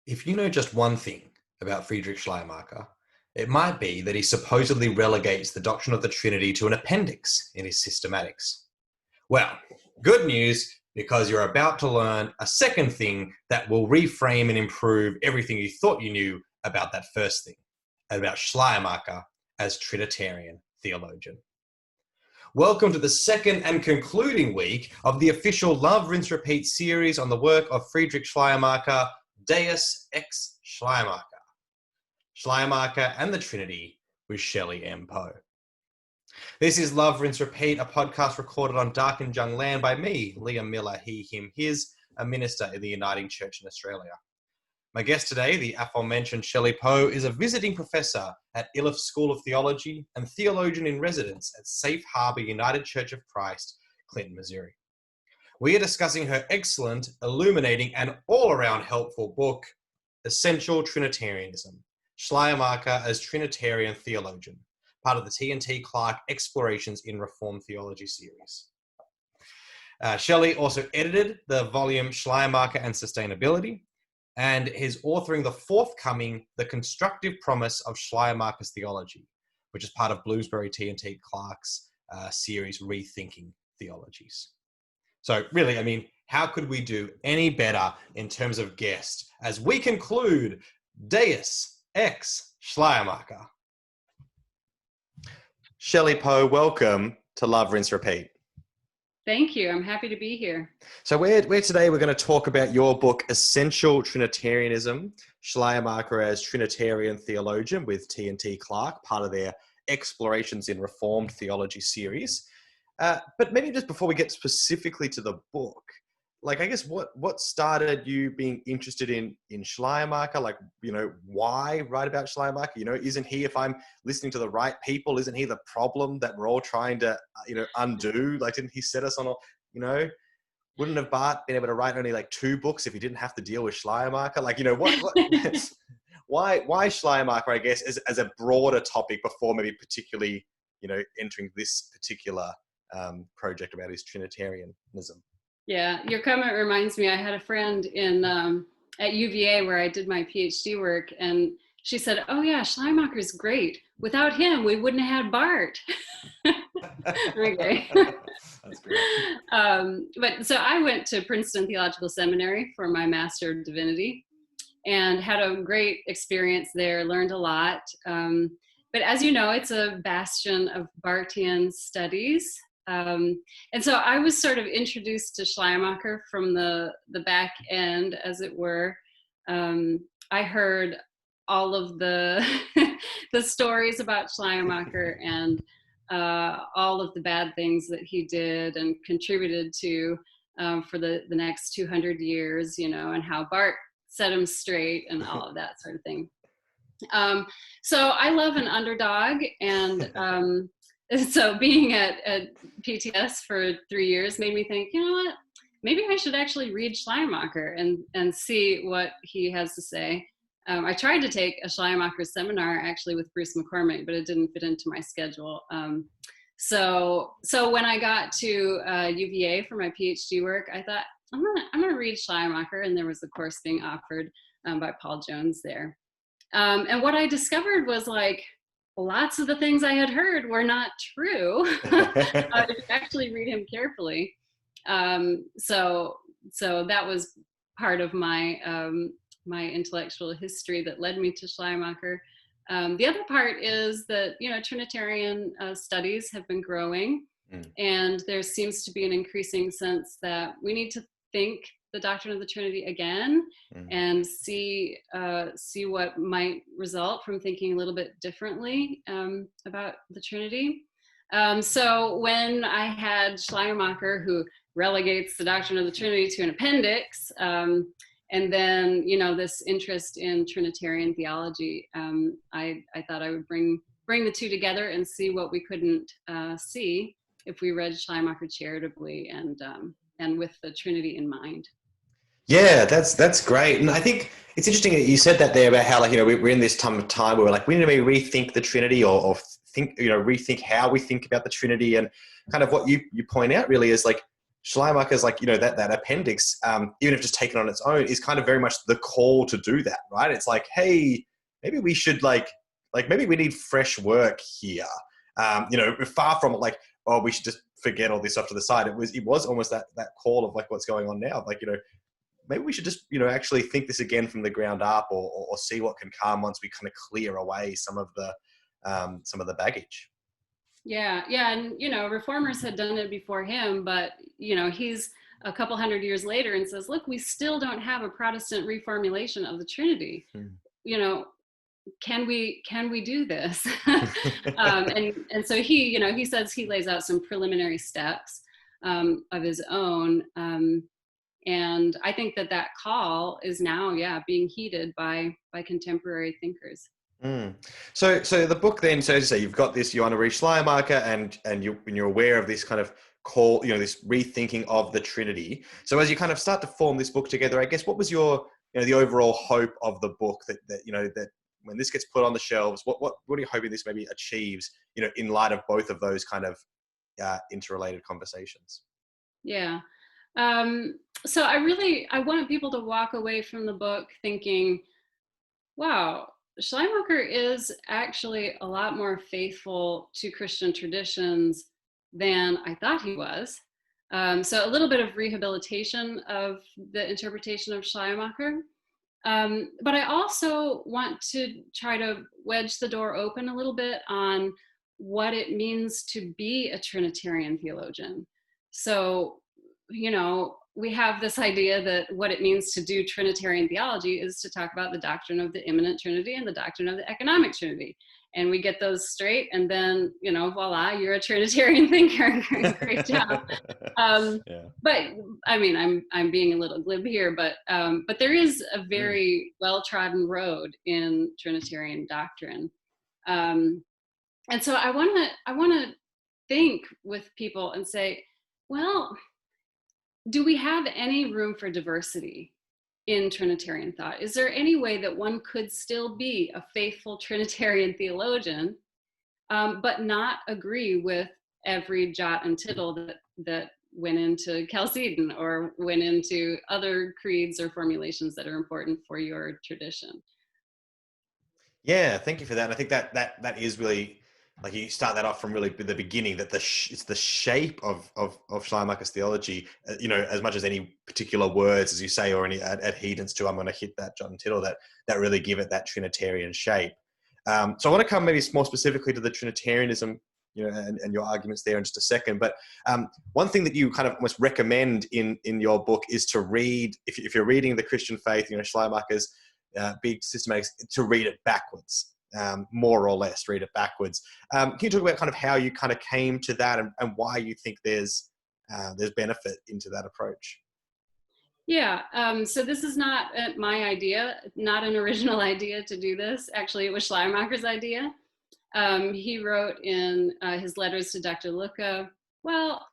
If you know just one thing about Friedrich Schleiermacher, it might be that he supposedly relegates the doctrine of the Trinity to an appendix in his systematics. Well, good news, because you're about to learn a second thing that will reframe and improve everything you thought you knew about that first thing, about Schleiermacher as Trinitarian theologian. Welcome to the second and concluding week of the official Love, Rinse, Repeat series on the work of Friedrich Schleiermacher, Deus Ex Schleiermacher, Schleiermacher and the Trinity with Shelli M. Poe. This is Love, Rinse, Repeat, a podcast recorded on darkened young land by me, Liam Miller, he, him, his, a minister in the Uniting Church in Australia. My guest today, the aforementioned Shelli Poe, is a visiting professor at Iliff School of Theology and theologian in residence at Safe Harbor United Church of Christ, Clinton, Missouri. We are discussing her excellent, illuminating, and all-around helpful book, Essential Trinitarianism, Schleiermacher as Trinitarian Theologian, part of the T&T Clark Explorations in Reformed Theology series. Shelli also edited the volume Schleiermacher and Sustainability, and is authoring the forthcoming The Constructive Promise of Schleiermacher's Theology, which is part of Bloomsbury T&T Clark's series Rethinking Theologies. So really, I mean, how could we do any better in terms of guest as we conclude Deus Ex Schleiermacher? Shelli Poe, welcome to Love, Rinse, Repeat. Thank you. I'm happy to be here. So we're today we're going to talk about your book, Essential Trinitarianism, Schleiermacher as Trinitarian Theologian with T&T Clark, part of their Explorations in Reformed Theology series. But maybe just before we get specifically to the book, like, I guess what started you being interested in Schleiermacher? Like, you know, why write about Schleiermacher? You know, isn't he, if I'm listening to the right people, isn't he the problem that we're all trying to, undo? Like, didn't he set us on, wouldn't have Barth been able to write only like 2 books if he didn't have to deal with Schleiermacher? Like, why Schleiermacher, I guess, as a broader topic before maybe particularly, entering this particular project about his Trinitarianism? Yeah, your comment reminds me, I had a friend at UVA where I did my Ph.D. work, and she said, oh yeah, Schleiermacher's great. Without him, we wouldn't have had Bart. Okay. That's great. But so I went to Princeton Theological Seminary for my Master of Divinity and had a great experience there, learned a lot. But as you know, it's a bastion of Barthian studies. And so I was sort of introduced to Schleiermacher from the back end, as it were. I heard all of the the stories about Schleiermacher and all of the bad things that he did and contributed to for the next 200 years, and how Bart set him straight and all of that sort of thing. So I love an underdog, and so being at PTS for 3 years made me think, you know what, maybe I should actually read Schleiermacher and see what he has to say. I tried to take a Schleiermacher seminar actually with Bruce McCormick, but it didn't fit into my schedule. So when I got to UVA for my PhD work, I thought, I'm gonna read Schleiermacher, and there was a course being offered by Paul Jones there. And what I discovered was, like, lots of the things I had heard were not true. If you actually read him carefully. So that was part of my my intellectual history that led me to Schleiermacher. The other part is that, Trinitarian studies have been growing, and there seems to be an increasing sense that we need to think the doctrine of the Trinity again, and see what might result from thinking a little bit differently about the Trinity. So when I had Schleiermacher, who relegates the doctrine of the Trinity to an appendix, and then, this interest in Trinitarian theology, I thought I would bring the two together and see what we couldn't see if we read Schleiermacher charitably and with the Trinity in mind. Yeah, that's great. And I think it's interesting that you said that there about how, like, we're in this time where we're like, we need to maybe rethink the Trinity or think, rethink how we think about the Trinity. And kind of what you point out really is, like, Schleiermacher's like, that appendix, even if just taken on its own, is kind of very much the call to do that, right? It's like, hey, maybe we should maybe we need fresh work here. Far from like, oh, we should just forget all this off to the side. It was almost that call of like what's going on now. Like, maybe we should just, actually think this again from the ground up, or see what can come once we kind of clear away some of the baggage. Yeah. And, reformers had done it before him, but, he's a couple hundred years later and says, look, we still don't have a Protestant reformulation of the Trinity. Can we do this? And so he says he lays out some preliminary steps of his own. And I think that call is now, being heeded by contemporary thinkers. So the book then, so as you say, you've got this, you want to read Schleiermacher, and you're aware of this kind of call, this rethinking of the Trinity. So as you kind of start to form this book together, I guess, what was your, the overall hope of the book that when this gets put on the shelves, what are you hoping this maybe achieves, in light of both of those kind of interrelated conversations? Yeah. So I want people to walk away from the book thinking, wow, Schleiermacher is actually a lot more faithful to Christian traditions than I thought he was. So a little bit of rehabilitation of the interpretation of Schleiermacher. But I also want to try to wedge the door open a little bit on what it means to be a Trinitarian theologian. So, we have this idea that what it means to do Trinitarian theology is to talk about the doctrine of the immanent Trinity and the doctrine of the economic Trinity. And we get those straight, and then, voila, you're a Trinitarian thinker. Great job. But I mean, I'm being a little glib here, but there is a very well-trodden road in Trinitarian doctrine. And so I want to think with people and say, well, do we have any room for diversity in Trinitarian thought? Is there any way that one could still be a faithful Trinitarian theologian, but not agree with every jot and tittle that went into Chalcedon or went into other creeds or formulations that are important for your tradition? Yeah, thank you for that. And I think that is really, like, you start that off from really the beginning, that it's the shape of Schleiermacher's theology, as much as any particular words, as you say, or any adherence to, I'm going to hit that jot and tittle, that really give it that Trinitarian shape. So I want to come maybe more specifically to the Trinitarianism, and your arguments there in just a second. But one thing that you kind of almost recommend in your book is to read, if you're reading the Christian faith, Schleiermacher's big systematics, to read it backwards. More or less read it backwards. Can you talk about kind of how you kind of came to that, and why you think there's benefit into that approach? Yeah, so this is not my idea, not an original idea to do this. Actually, it was Schleiermacher's idea. He wrote in his letters to Dr. Lucca, well,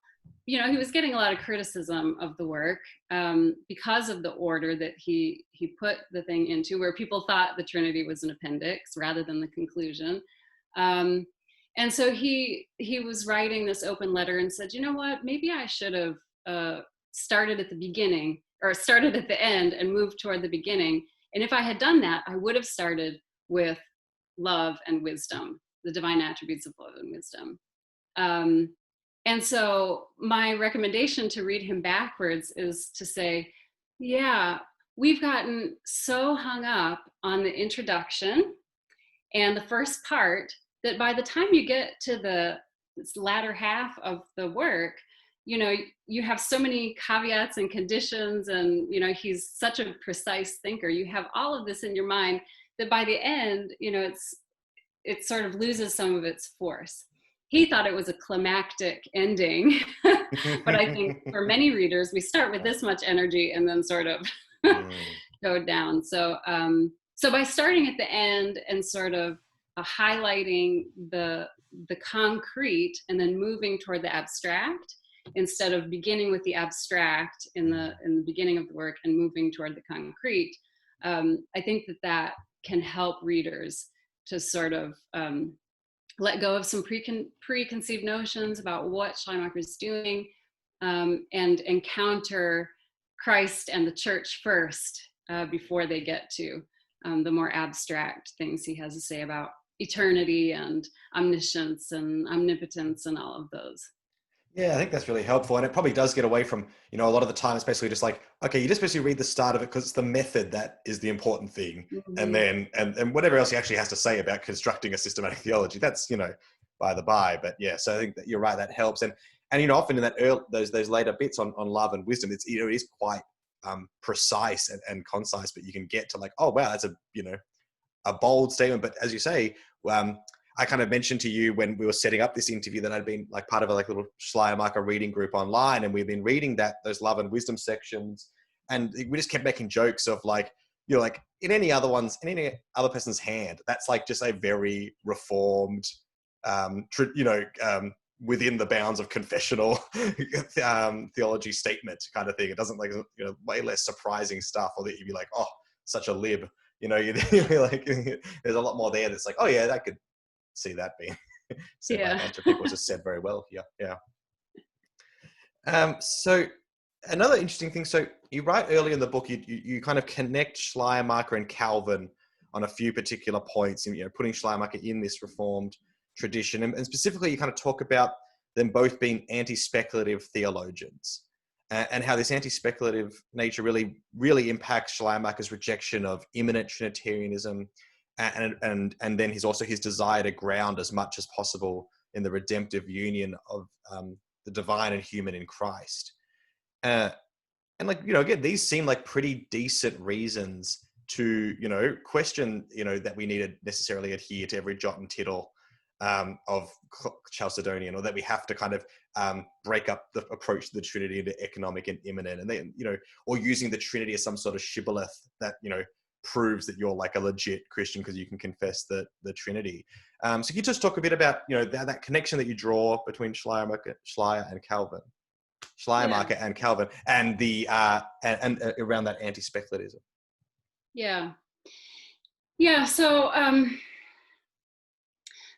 he was getting a lot of criticism of the work because of the order that he put the thing into, where people thought the Trinity was an appendix rather than the conclusion. And so he was writing this open letter and said, you know what, maybe I should have started at the beginning, or started at the end and moved toward the beginning. And if I had done that, I would have started with love and wisdom, the divine attributes of love and wisdom. And so my recommendation to read him backwards is to say, yeah, we've gotten so hung up on the introduction and the first part that by the time you get to the latter half of the work, you have so many caveats and conditions, and, he's such a precise thinker. You have all of this in your mind that by the end, it sort of loses some of its force. He thought it was a climactic ending, but I think for many readers, we start with this much energy and then sort of go down. So by starting at the end and sort of highlighting the concrete and then moving toward the abstract, instead of beginning with the abstract in the beginning of the work and moving toward the concrete, I think that can help readers to sort of let go of some preconceived notions about what Schleiermacher is doing, and encounter Christ and the church first before they get to the more abstract things he has to say about eternity and omniscience and omnipotence and all of those. Yeah, I think that's really helpful. And it probably does get away from, a lot of the time it's basically just like, okay, you just basically read the start of it because it's the method that is the important thing. Mm-hmm. And then, and whatever else he actually has to say about constructing a systematic theology, that's, by the by. But yeah, so I think that you're right, that helps. And often in that those later bits on love and wisdom, it's, it is quite precise and concise, but you can get to like, oh, wow, that's a bold statement. But as you say, I kind of mentioned to you when we were setting up this interview that I'd been like part of a little Schleiermacher reading group online, and we've been reading those love and wisdom sections, and we just kept making jokes of like, like in any other person's hand, that's like just a very reformed, within the bounds of confessional theology statement kind of thing. It doesn't like, way less surprising stuff, or that you'd be like, oh, such a lib, you'd be like, there's a lot more there that's like, oh yeah, that could see that being said by a bunch of people. Just said very well here. Yeah. So another interesting thing, so you write early in the book, you kind of connect Schleiermacher and Calvin on a few particular points, and putting Schleiermacher in this Reformed tradition, and specifically you kind of talk about them both being anti-speculative theologians, and how this anti-speculative nature really, really impacts Schleiermacher's rejection of immanent Trinitarianism, and then his desire to ground as much as possible in the redemptive union of the divine and human in Christ. And like, again, these seem like pretty decent reasons to, question, that we need to necessarily adhere to every jot and tittle of Chalcedonian, or that we have to kind of break up the approach to the Trinity into economic and immanent, and then, or using the Trinity as some sort of shibboleth that, proves that you're like a legit Christian because you can confess the Trinity. So can you just talk a bit about, that connection that you draw between Schleiermacher and Calvin, and the and around that anti-speculatism? Yeah. So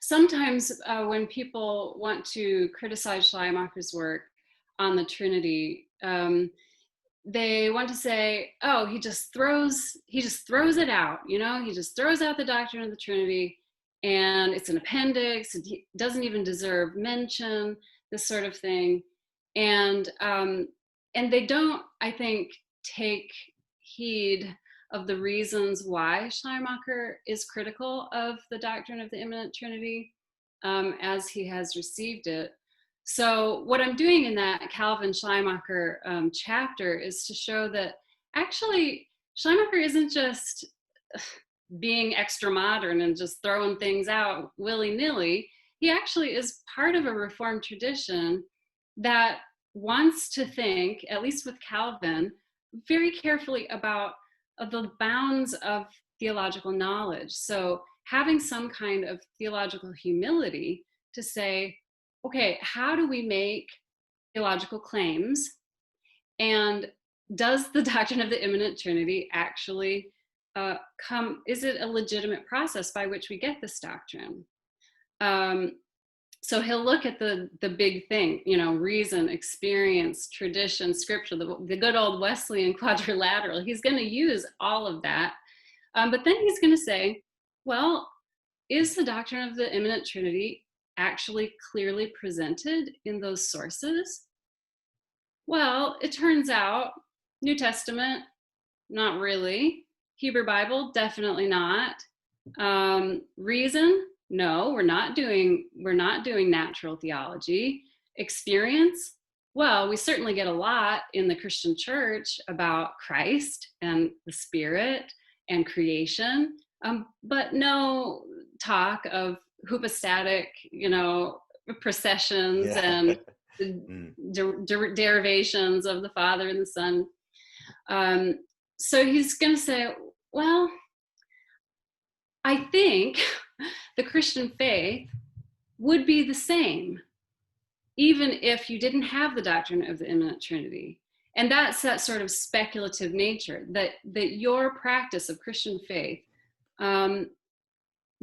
sometimes when people want to criticize Schleiermacher's work on the Trinity, they want to say, oh, he just throws it out, he just throws out the doctrine of the Trinity, and it's an appendix, and he doesn't even deserve mention, this sort of thing. And they don't, I think, take heed of the reasons why Schleiermacher is critical of the doctrine of the immanent Trinity as he has received it. So what I'm doing in that Calvin Schleiermacher chapter is to show that actually Schleiermacher isn't just being extra modern and just throwing things out willy-nilly. He actually is part of a Reformed tradition that wants to think, at least with Calvin, very carefully about the bounds of theological knowledge. So having some kind of theological humility to say, okay, how do we make theological claims? And does the doctrine of the immanent Trinity actually is it a legitimate process by which we get this doctrine? So he'll look at the big thing, reason, experience, tradition, scripture, the good old Wesleyan quadrilateral. He's going to use all of that. But then he's going to say, well, is the doctrine of the immanent Trinity actually clearly presented in those sources? Well, it turns out New Testament, not really. Hebrew Bible, definitely not. Reason, no, we're not doing natural theology. Experience, well, we certainly get a lot in the Christian church about Christ and the Spirit and creation, but no talk of hypostatic, processions and the derivations of the Father and the Son. So he's going to say, well, I think the Christian faith would be the same, even if you didn't have the doctrine of the immanent Trinity. And that's that sort of speculative nature, that your practice of Christian faith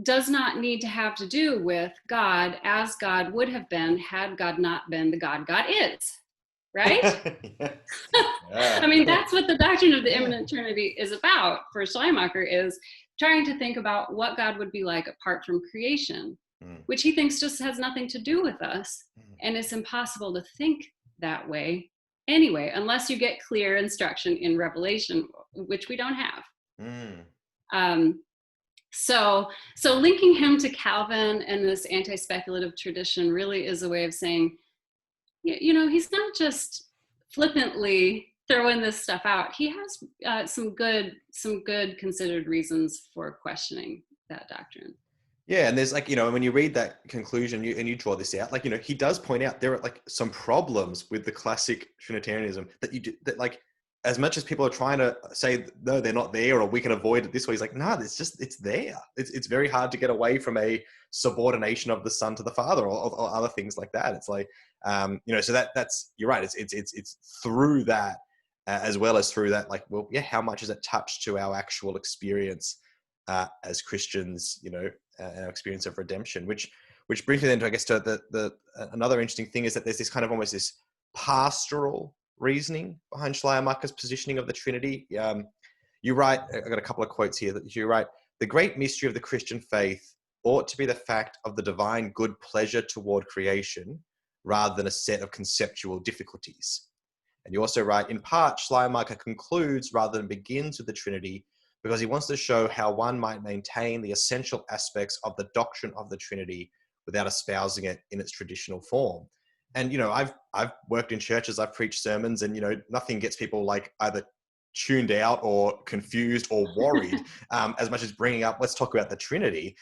does not need to have to do with God as God would have been had God not been the God God is. right? Yes. Yeah. I mean, that's what the doctrine of the immanent Trinity is about for Schleiermacher, is trying to think about what God would be like apart from creation, which he thinks just has nothing to do with us. And it's impossible to think that way anyway, unless you get clear instruction in Revelation, which we don't have. So linking him to Calvin and this anti-speculative tradition really is a way of saying, he's not just flippantly throwing this stuff out. He has some good considered reasons for questioning that doctrine. Yeah, and there's when you read that conclusion and you draw this out, he does point out there are some problems with the classic Trinitarianism that as much as people are trying to say, no, they're not there, or we can avoid it this way, he's like, no, it's there. It's very hard to get away from a subordination of the Son to the Father or other things like that. It's so that's, you're right. It's through that as well as through that, how much is it touched to our actual experience as Christians, our experience of redemption, which brings me then to, I guess, to the another interesting thing is that there's this kind of almost this pastoral reasoning behind Schleiermacher's positioning of the Trinity. You write, I've got a couple of quotes here that you write, the great mystery of the Christian faith ought to be the fact of the divine good pleasure toward creation rather than a set of conceptual difficulties. And you also write, in part, Schleiermacher concludes rather than begins with the Trinity because he wants to show how one might maintain the essential aspects of the doctrine of the Trinity without espousing it in its traditional form. And, I've worked in churches, I've preached sermons, and, nothing gets people either tuned out or confused or worried as much as bringing up, let's talk about the Trinity,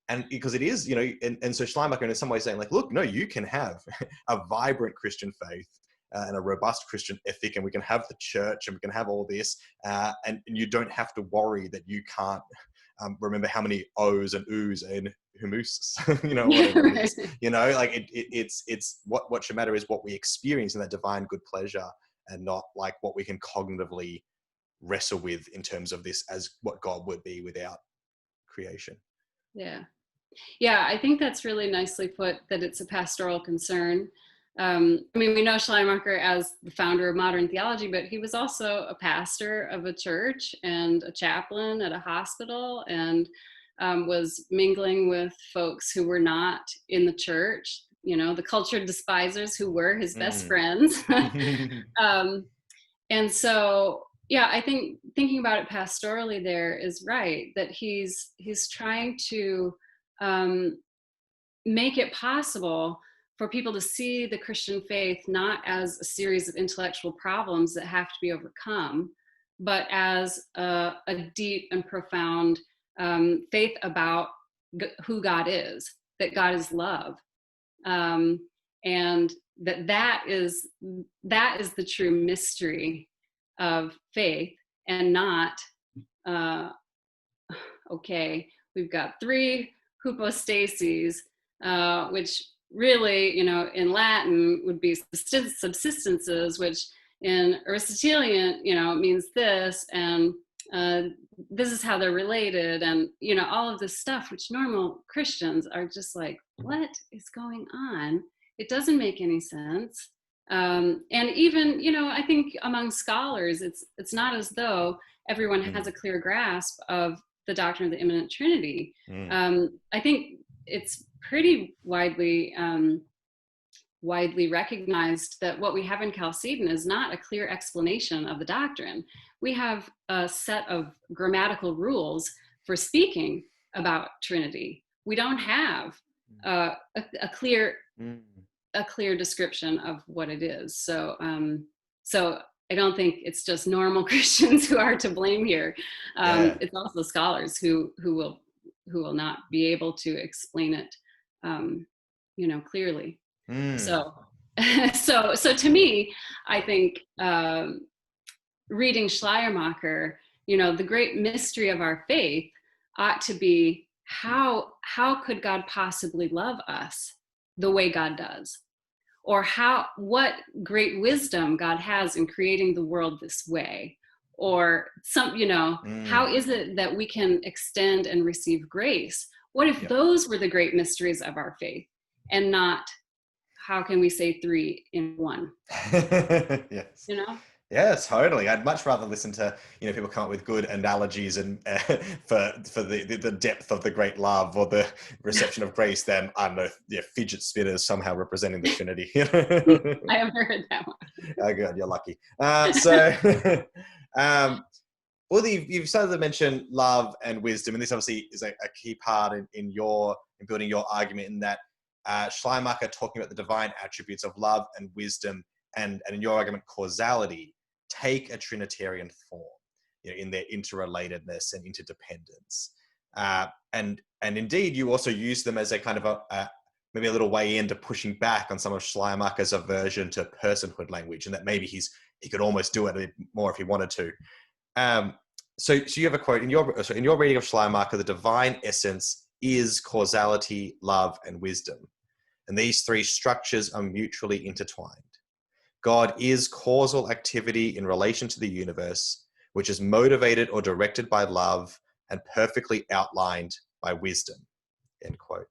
and because it is, and so Schleiermacher in some way saying look, no, you can have a vibrant Christian faith and a robust Christian ethic, and we can have the church and we can have all this, and you don't have to worry that you can't remember how many O's and U's and humuses, whatever it is, it's what should matter is what we experience in that divine good pleasure, and not what we can cognitively wrestle with in terms of this as what God would be without creation. Yeah, I think that's really nicely put, that it's a pastoral concern. We know Schleiermacher as the founder of modern theology, but he was also a pastor of a church and a chaplain at a hospital, and was mingling with folks who were not in the church, the cultured despisers who were his best friends. And so, I think thinking about it pastorally there is right, that he's trying to make it possible for people to see the Christian faith not as a series of intellectual problems that have to be overcome, but as a deep and profound faith about who God is, that God is love, and that is the true mystery of faith, and not we've got three hypostases, which really, in Latin would be subsistences, which in Aristotelian, means this, and this is how they're related, and all of this stuff, which normal Christians are just like, what is going on? It doesn't make any sense. And even, I think among scholars, it's not as though everyone has a clear grasp of the doctrine of the immanent Trinity. I think it's pretty widely recognized that what we have in Chalcedon is not a clear explanation of the doctrine. We have a set of grammatical rules for speaking about Trinity. We don't have a clear description of what it is. So I don't think it's just normal Christians who are to blame here. It's also scholars who will not be able to explain it, clearly. So to me, I think reading Schleiermacher, the great mystery of our faith ought to be how could God possibly love us the way God does? Or what great wisdom God has in creating the world this way, or how is it that we can extend and receive grace? What if those were the great mysteries of our faith, and not how can we say three in one? Yes. You know? Yeah, totally. I'd much rather listen to, people come up with good analogies and for the depth of the great love or the reception of grace than, I don't know, fidget spinners somehow representing the Trinity. I haven't heard that one. Oh, good, you're lucky. Well, you've started to mention love and wisdom, and this obviously is a key part in building your argument, in that Schleiermacher talking about the divine attributes of love and wisdom, and in your argument, causality, take a Trinitarian form, in their interrelatedness and interdependence. And indeed, you also use them as a kind of maybe a little way into pushing back on some of Schleiermacher's aversion to personhood language, and that maybe he could almost do it a bit more if he wanted to. So you have a quote in your reading of Schleiermacher: the divine essence is causality, love, and wisdom, and these three structures are mutually intertwined. God is causal activity in relation to the universe, which is motivated or directed by love and perfectly outlined by wisdom. End quote.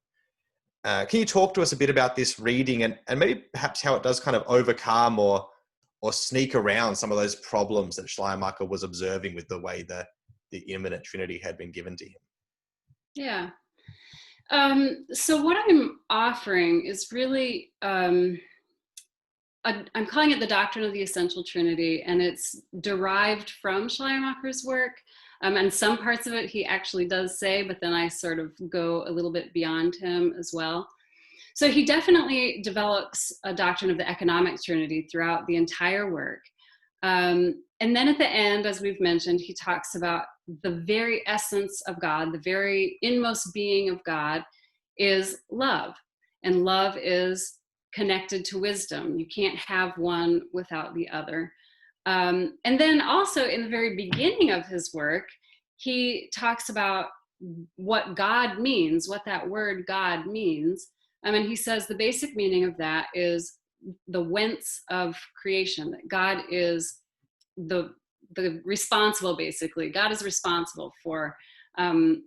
Can you talk to us a bit about this reading and maybe perhaps how it does kind of overcome or sneak around some of those problems that Schleiermacher was observing with the way the immanent Trinity had been given to him? Yeah. So what I'm offering is really, I'm calling it the doctrine of the essential Trinity, and it's derived from Schleiermacher's work. And some parts of it he actually does say, but then I sort of go a little bit beyond him as well. So he definitely develops a doctrine of the economic Trinity throughout the entire work. And then at the end, as we've mentioned, he talks about the very essence of God, the very inmost being of God is love. And love is connected to wisdom. You can't have one without the other. And then also in the very beginning of his work, he talks about what God means, what that word God means. And he says the basic meaning of that is the whence of creation, that God is the responsible, basically. God is responsible for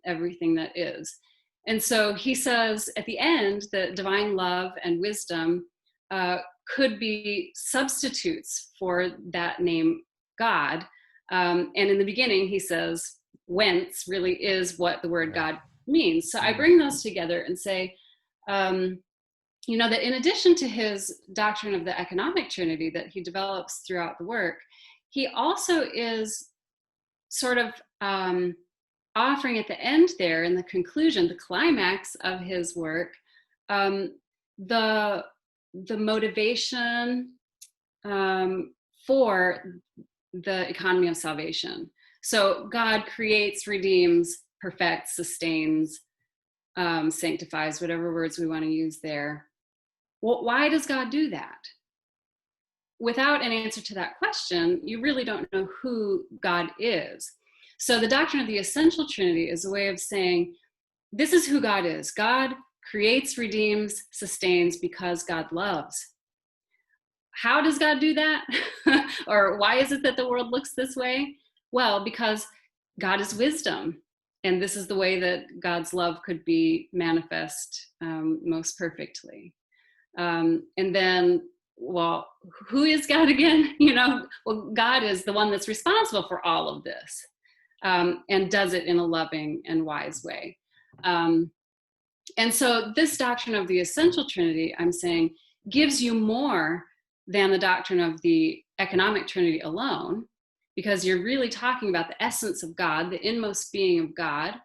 everything that is. And so he says at the end that divine love and wisdom could be substitutes for that name God. And in the beginning, he says, whence really is what the word God means. So I bring those together and say, that in addition to his doctrine of the economic Trinity that he develops throughout the work, he also is sort of offering at the end there, in the conclusion, the climax of his work, the motivation for the economy of salvation. So God creates, redeems, perfects, sustains, sanctifies, whatever words we want to use there. Well, why does God do that? Without an answer to that question, you really don't know who God is. So the doctrine of the essential Trinity is a way of saying, this is who God is. God creates, redeems, sustains because God loves. How does God do that? Or why is it that the world looks this way? Well, because God is wisdom. And this is the way that God's love could be manifest most perfectly. And then, well, who is God again? Well, God is the one that's responsible for all of this and does it in a loving and wise way. And so this doctrine of the essential Trinity, I'm saying, gives you more than the doctrine of the economic Trinity alone, because you're really talking about the essence of God, the inmost being of God.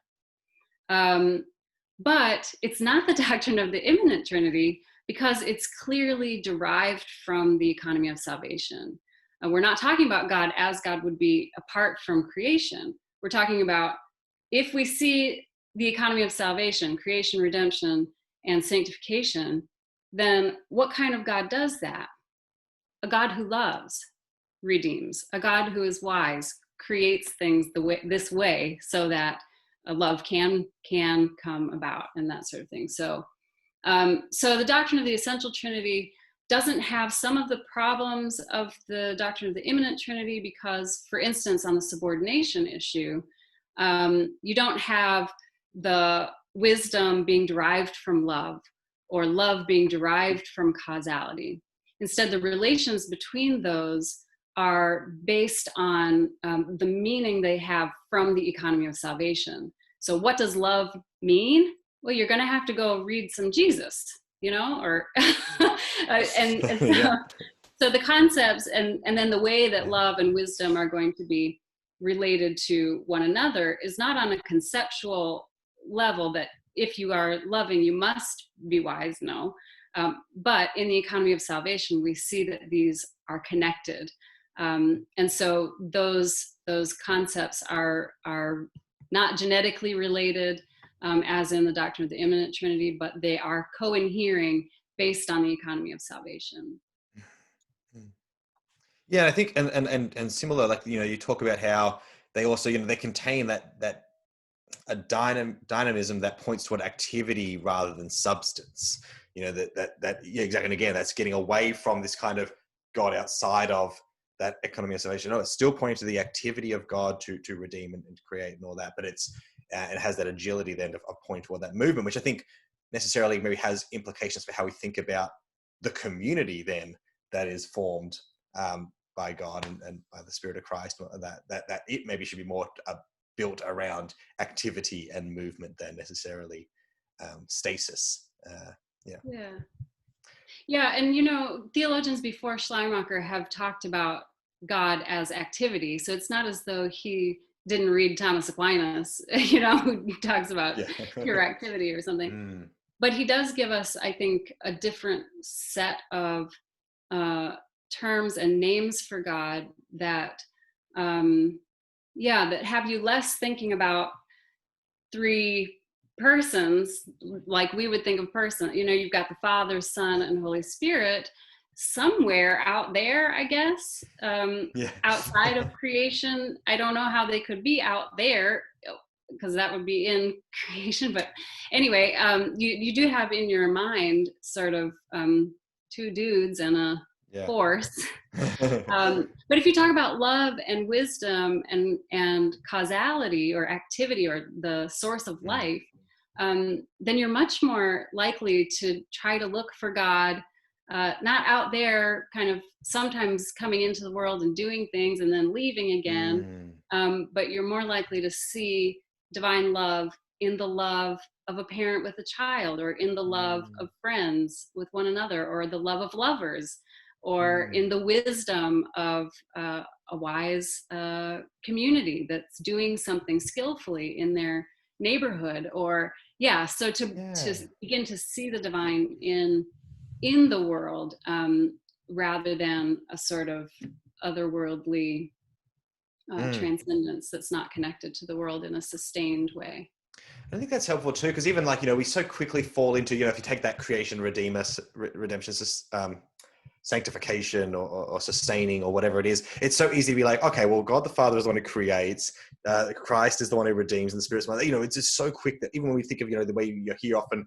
But it's not the doctrine of the immanent Trinity, because it's clearly derived from the economy of salvation. We're not talking about God as God would be apart from creation. We're talking about, if we see the economy of salvation, creation, redemption, and sanctification, then what kind of God does that? A God who loves, redeems, a God who is wise, creates things this way so that a love can come about, and that sort of thing. So the doctrine of the essential Trinity doesn't have some of the problems of the doctrine of the immanent Trinity, because, for instance, on the subordination issue, you don't have the wisdom being derived from love, or love being derived from causality. Instead, the relations between those are based on the meaning they have from the economy of salvation. So what does love mean? Well, you're going to have to go read some Jesus, or and so, Yeah. so the concepts and then the way that love and wisdom are going to be related to one another is not on a conceptual level that if you are loving, you must be wise, no. But in the economy of salvation, we see that these are connected. And so those concepts are not genetically related, as in the doctrine of the immanent Trinity, but they are co-inhering based on the economy of salvation. Yeah, I think and similar, like you talk about how they also they contain that a dynamism that points toward activity rather than substance. That yeah, exactly. And again, that's getting away from this kind of God outside of that economy of salvation. No, it's still pointing to the activity of God to redeem and create and all that, but it has that agility then of point toward that movement, which I think necessarily maybe has implications for how we think about the community then that is formed by God and by the Spirit of Christ. That it maybe should be more built around activity and movement than necessarily stasis. Yeah, and theologians before Schleiermacher have talked about God as activity. So it's not as though he didn't read Thomas Aquinas, who talks about pure activity or something. But he does give us, I think, a different set of terms and names for God that that have you less thinking about three persons like we would think of person. You've got the Father, Son, and Holy Spirit somewhere out there, I guess, outside of creation. I don't know how they could be out there because that would be in creation. But anyway, you do have in your mind sort of two dudes and a force. But if you talk about love and wisdom and causality or activity or the source of life, then you're much more likely to try to look for God, not out there kind of sometimes coming into the world and doing things and then leaving again, but you're more likely to see divine love in the love of a parent with a child, or in the love of friends with one another, or the love of lovers, or in the wisdom of a wise community that's doing something skillfully in their neighborhood, or so to begin to see the divine in the world, rather than a sort of otherworldly transcendence that's not connected to the world in a sustained way. I think that's helpful too, because even we so quickly fall into if you take that creation, redemption, sanctification or sustaining or whatever it is, it's so easy to be like, okay, well, God the Father is the one who creates, Christ is the one who redeems, and the Spirit's the one. It's just so quick that even when we think of the way you hear often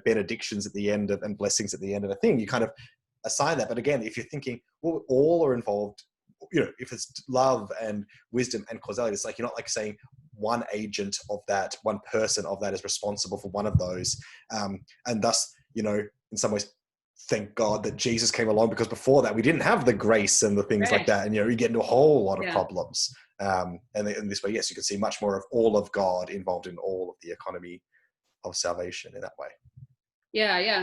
benedictions at the end and blessings at the end of a thing, you kind of assign that. But again, if you're thinking, well, all are involved, if it's love and wisdom and causality, it's like you're not like saying one agent of that, one person of that is responsible for one of those, and thus in some ways, thank God that Jesus came along, because before that we didn't have the grace and the things like that, and you get into a whole lot of problems. And in this way, yes, you can see much more of all of God involved in all of the economy of salvation in that way.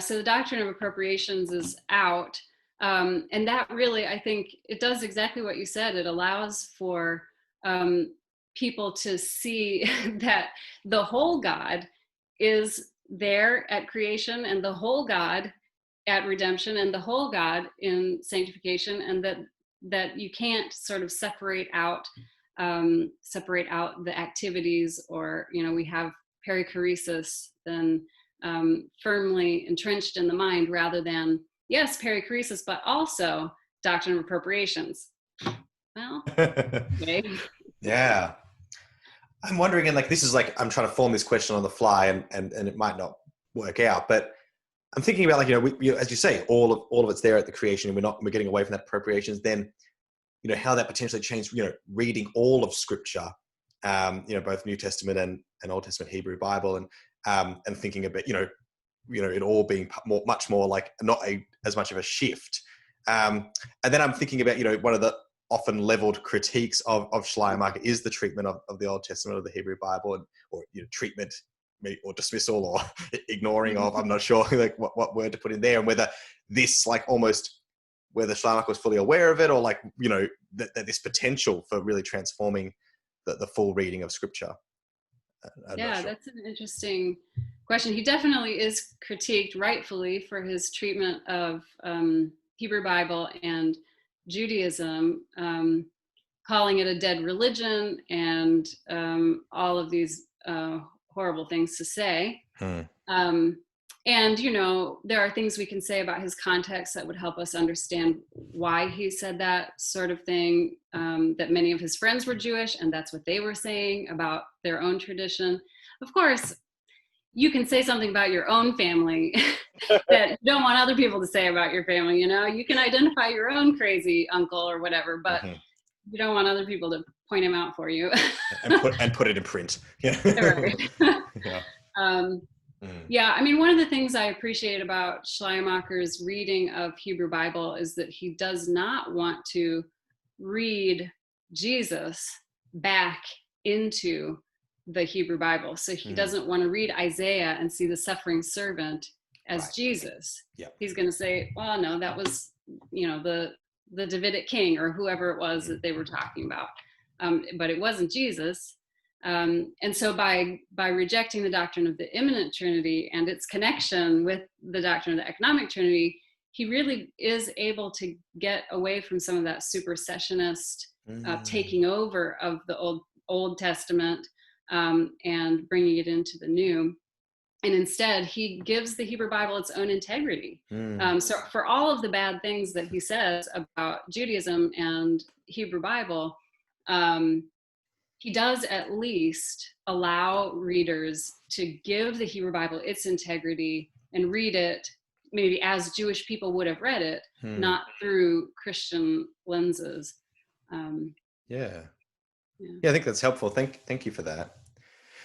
So the doctrine of appropriations is out, and that really, I think, it does exactly what you said. It allows for people to see that the whole God is there at creation, and the whole God at redemption, and the whole God in sanctification, and that you can't sort of separate out the activities, or we have perichoresis then firmly entrenched in the mind, rather than perichoresis but also doctrine of appropriations. Well, okay. Yeah, I'm wondering, and this is I'm trying to form this question on the fly, and it might not work out, but I'm thinking about we, as you say, all of it's there at the creation, and we're getting away from that appropriations. Then, how that potentially changed. Reading all of Scripture, both New Testament and Old Testament Hebrew Bible, and thinking about it all being much more like not as much of a shift. And then I'm thinking about, one of the often leveled critiques of Schleiermacher is the treatment of the Old Testament of the Hebrew Bible, or treatment or dismissal or ignoring of, I'm not sure like what word to put in there, and whether this like almost whether Schleiermacher was fully aware of it, or like, that this potential for really transforming the full reading of Scripture. Yeah, that's an interesting question. He definitely is critiqued rightfully for his treatment of Hebrew Bible and Judaism, calling it a dead religion and all of these horrible things to say. And, there are things we can say about his context that would help us understand why he said that sort of thing, that many of his friends were Jewish, and that's what they were saying about their own tradition. Of course, you can say something about your own family that you don't want other people to say about your family, You can identify your own crazy uncle or whatever, but you don't want other people to point him out for you. and put it in print. Yeah. Right. Yeah. Yeah, I mean, one of the things I appreciate about Schleiermacher's reading of Hebrew Bible is that he does not want to read Jesus back into the Hebrew Bible. So he doesn't want to read Isaiah and see the suffering servant as Jesus. Yep. He's going to say, well, no, that was, the Davidic king or whoever it was that they were talking about. But it wasn't Jesus. And so by rejecting the doctrine of the immanent Trinity and its connection with the doctrine of the economic Trinity, he really is able to get away from some of that supersessionist taking over of the Old Testament and bringing it into the New. And instead, he gives the Hebrew Bible its own integrity. So for all of the bad things that he says about Judaism and Hebrew Bible, he does at least allow readers to give the Hebrew Bible its integrity and read it maybe as Jewish people would have read it, not through Christian lenses. Yeah, I think that's helpful. Thank you for that.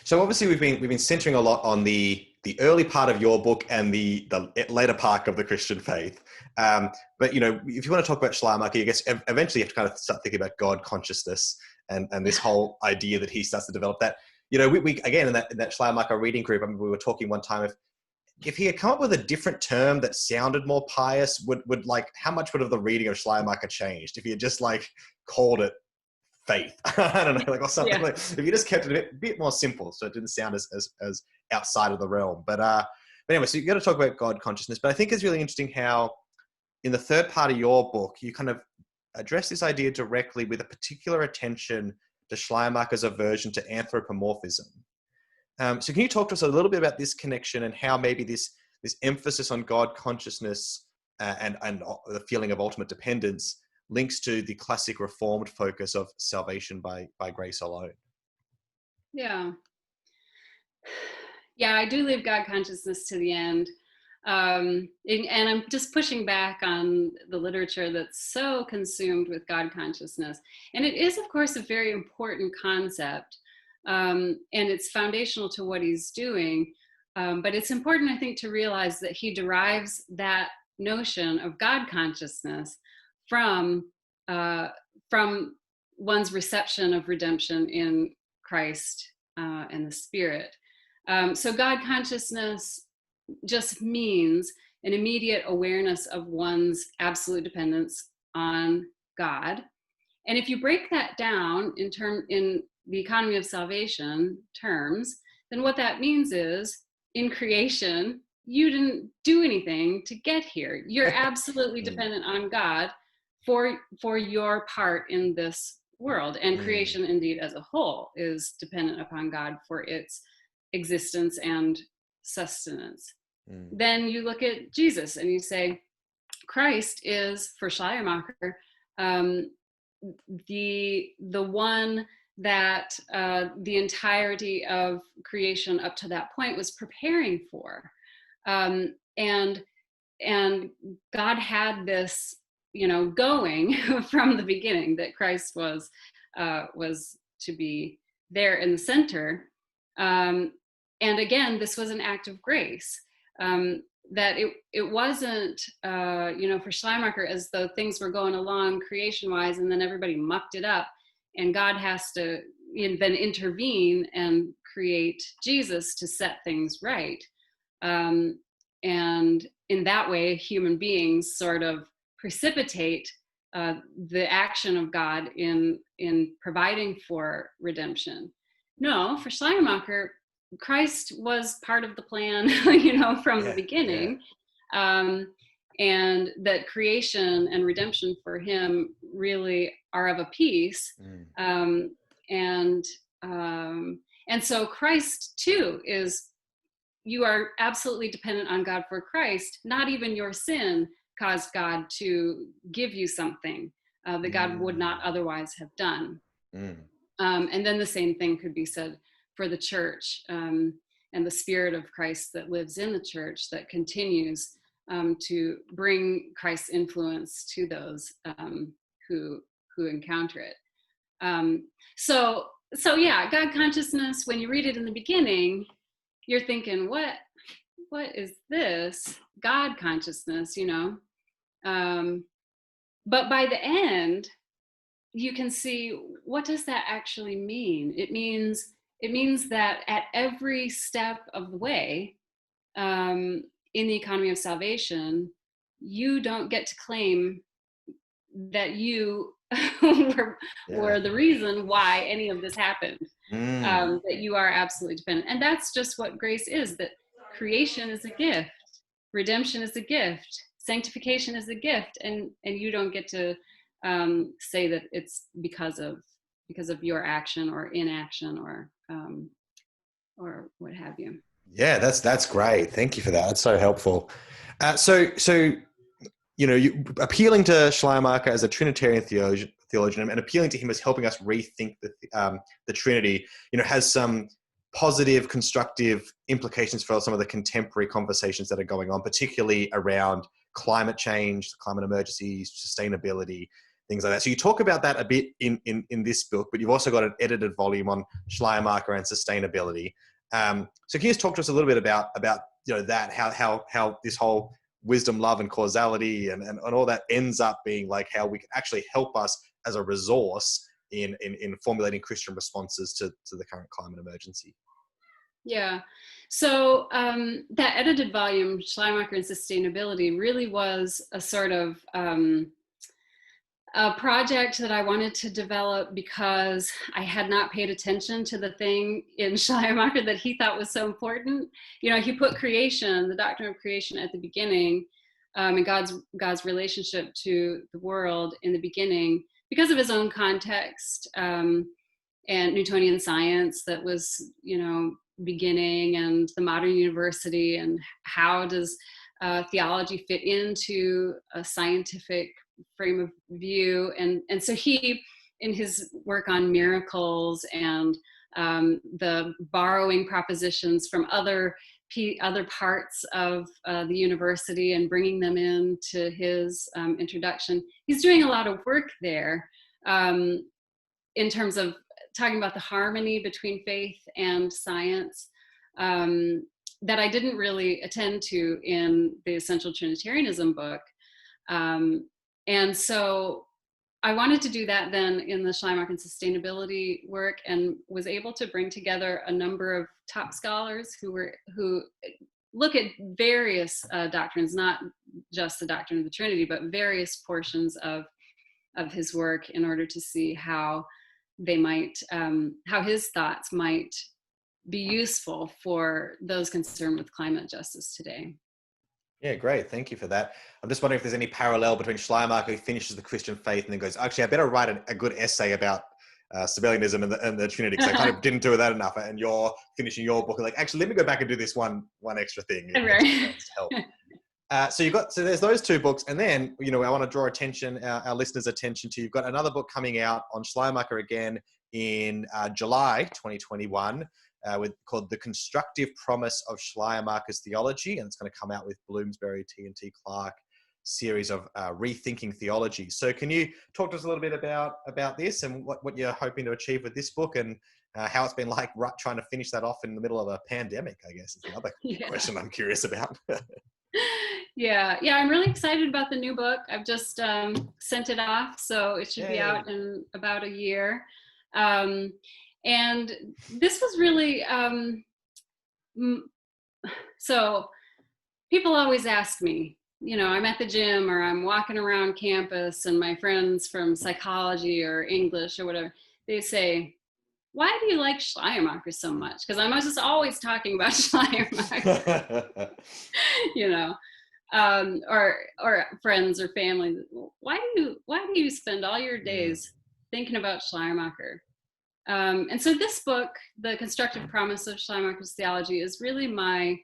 So obviously we've been centering a lot on the early part of your book and the later part of the Christian faith. But if you want to talk about Schleiermacher, I guess eventually you have to kind of start thinking about God consciousness and this whole idea that he starts to develop that. We again in that Schleiermacher reading group, I mean, we were talking one time if he had come up with a different term that sounded more pious, would like how much would have the reading of Schleiermacher changed if he had just like called it faith? I don't know, like or something. Yeah. Like if you just kept it a bit more simple, so it didn't sound as outside of the realm. But anyway, so you got to talk about God consciousness. But I think it's really interesting how in the third part of your book you kind of address this idea directly with a particular attention to Schleiermacher's aversion to anthropomorphism. So can you talk to us a little bit about this connection and how maybe this emphasis on God consciousness and the feeling of ultimate dependence links to the classic Reformed focus of salvation by grace alone? Yeah, I do leave God consciousness to the end. And I'm just pushing back on the literature that's so consumed with God consciousness. And it is, of course, a very important concept. And it's foundational to what he's doing. But it's important, I think, to realize that he derives that notion of God consciousness from one's reception of redemption in Christ and the Spirit. So God consciousness just means an immediate awareness of one's absolute dependence on God. And if you break that down in the economy of salvation terms, then what that means is in creation, you didn't do anything to get here. You're absolutely dependent on God for your part in this world. And creation indeed as a whole is dependent upon God for its existence and sustenance. Then you look at Jesus and you say, Christ is, for Schleiermacher, the one that the entirety of creation up to that point was preparing for. And God had this, going from the beginning, that Christ was to be there in the center. And again, this was an act of grace. that it wasn't, for Schleiermacher, as though things were going along creation-wise, and then everybody mucked it up, and God has to then intervene and create Jesus to set things right. And in that way, human beings sort of precipitate the action of God in providing for redemption. No, for Schleiermacher, Christ was part of the plan, from the beginning. And that creation and redemption for him really are of a piece. And so Christ too you are absolutely dependent on God for Christ. Not even your sin caused God to give you something that God would not otherwise have done. And then the same thing could be said for the church, and the Spirit of Christ that lives in the church that continues to bring Christ's influence to those who encounter it. So yeah, God consciousness, when you read it in the beginning, you're thinking, what is this? God consciousness, but by the end, you can see, what does that actually mean? It means that at every step of the way, in the economy of salvation, you don't get to claim that you were the reason why any of this happened. That you are absolutely dependent. And that's just what grace is, that creation is a gift, redemption is a gift, sanctification is a gift, and you don't get to say that it's because of your action or inaction or what have you. Yeah, that's great. Thank you for that. That's so helpful. So you appealing to Schleiermacher as a Trinitarian theologian and appealing to him as helping us rethink the Trinity, has some positive, constructive implications for some of the contemporary conversations that are going on, particularly around climate change, climate emergency, sustainability, things like that. So you talk about that a bit in this book, but you've also got an edited volume on Schleiermacher and Sustainability. So can you just talk to us a little bit about that, how this whole wisdom, love, and causality and all that ends up being like how we can actually help us as a resource in formulating Christian responses to the current climate emergency? Yeah. So that edited volume, Schleiermacher and Sustainability, really was a sort of a project that I wanted to develop because I had not paid attention to the thing in Schleiermacher that he thought was so important. He put creation, the doctrine of creation, at the beginning, and God's relationship to the world in the beginning because of his own context and Newtonian science that was, beginning, and the modern university, and how does theology fit into a scientific frame of view. And so he, in his work on miracles and the borrowing propositions from other parts of the university and bringing them into his introduction, he's doing a lot of work there in terms of talking about the harmony between faith and science that I didn't really attend to in the Essential Trinitarianism book. And so I wanted to do that then in the Schleiermacher and Sustainability work, and was able to bring together a number of top scholars who look at various doctrines, not just the doctrine of the Trinity, but various portions of his work, in order to see how they might, how his thoughts might be useful for those concerned with climate justice today. Yeah, great. Thank you for that. I'm just wondering if there's any parallel between Schleiermacher, who finishes the Christian faith and then goes, actually, I better write a good essay about Sabellianism and the Trinity, because I kind of didn't do that enough. And you're finishing your book, like, actually, let me go back and do this one extra thing. Right. To help. So there's those two books. And then, I want to draw our listeners' attention to, you've got another book coming out on Schleiermacher again in July 2021, called The Constructive Promise of Schleiermacher's Theology. And it's going to come out with Bloomsbury, T&T Clark series of Rethinking Theologies. So can you talk to us a little bit about this and what you're hoping to achieve with this book, and how it's been like trying to finish that off in the middle of a pandemic, I guess, is the other question I'm curious about. Yeah, I'm really excited about the new book. I've just sent it off, so it should be out in about a year. And this was really, so people always ask me, I'm at the gym or I'm walking around campus and my friends from psychology or English or whatever, they say, why do you like Schleiermacher so much? Because I'm just always talking about Schleiermacher, or friends or family. Why do you spend all your days thinking about Schleiermacher? And so this book, The Constructive Promise of Schleiermacher's Theology, is really my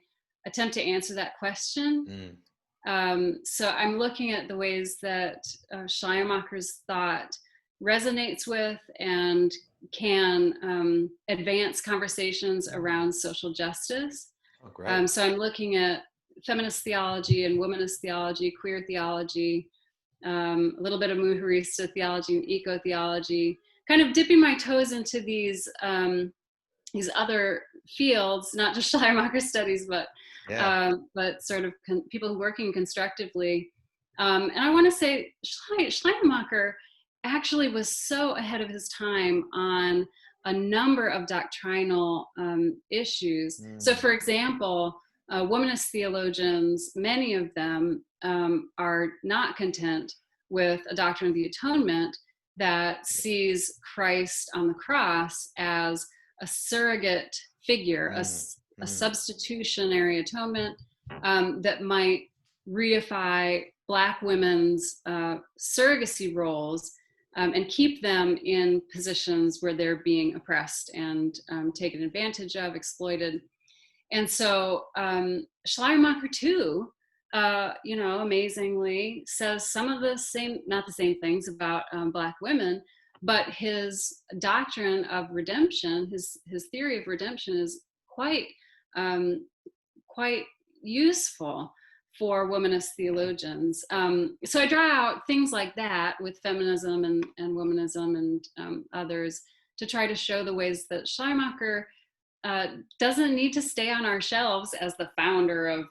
attempt to answer that question. So I'm looking at the ways that Schleiermacher's thought resonates with and can advance conversations around social justice. Oh, great. So I'm looking at feminist theology and womanist theology, queer theology, a little bit of Mujerista theology and eco-theology, kind of dipping my toes into these other fields, not just Schleiermacher studies, but sort of people working constructively. And I want to say Schleiermacher actually was so ahead of his time on a number of doctrinal issues. So for example, womanist theologians, many of them are not content with a doctrine of the atonement that sees Christ on the cross as a surrogate figure, a substitutionary atonement that might reify Black women's surrogacy roles and keep them in positions where they're being oppressed and taken advantage of, exploited. And so Schleiermacher too, amazingly says some of the same, not the same things about Black women, but his doctrine of redemption, his theory of redemption is quite useful for womanist theologians. So I draw out things like that with feminism and womanism and others to try to show the ways that Schleiermacher doesn't need to stay on our shelves as the founder of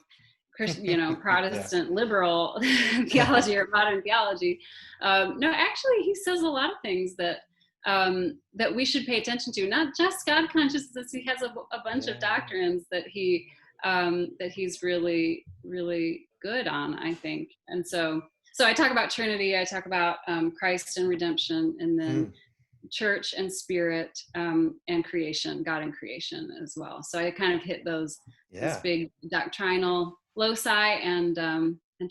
Protestant liberal theology or modern theology. No, actually, he says a lot of things that that we should pay attention to. Not just God consciousness. He has a bunch of doctrines that he's really, really good on, I think. And so I talk about Trinity. I talk about Christ and redemption, and then church and spirit and creation, God and creation as well. So I kind of hit those big doctrinal loci and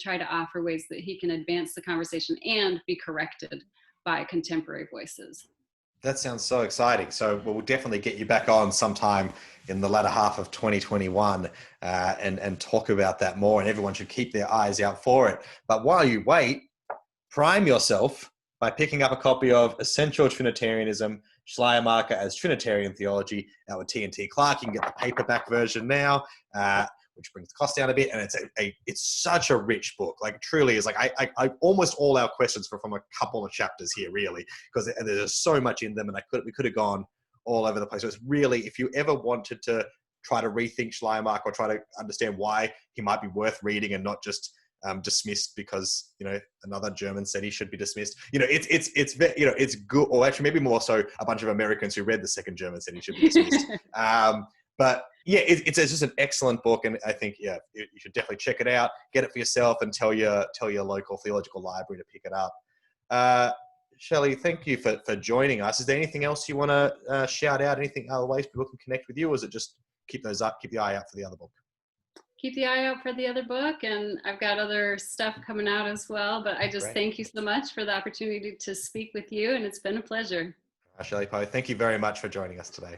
try to offer ways that he can advance the conversation and be corrected by contemporary voices. That sounds so exciting. So we'll definitely get you back on sometime in the latter half of 2021 and talk about that more, and everyone should keep their eyes out for it. But while you wait, prime yourself by picking up a copy of Essential Trinitarianism, Schleiermacher as Trinitarian Theology out with T&T Clark. You can get the paperback version now, which brings the cost down a bit. And it's such a rich book. Like, truly is like, I almost all our questions were from a couple of chapters here, really, because there's so much in them, and we could have gone all over the place. So it's really, if you ever wanted to try to rethink Schleiermacher or try to understand why he might be worth reading and not just dismissed because another German said he should be dismissed. It's good, or actually maybe more so a bunch of Americans who read the second German said he should be dismissed. But yeah, it's just an excellent book, and I think you should definitely check it out, get it for yourself, and tell your local theological library to pick it up. Shelli, thank you for joining us. Is there anything else you want to shout out? Anything other ways people can connect with you, or is it just keep the eye out for the other book? Keep the eye out for the other book, and I've got other stuff coming out as well, but I just thank you so much for the opportunity to speak with you, and it's been a pleasure. Shelli Poe, thank you very much for joining us today.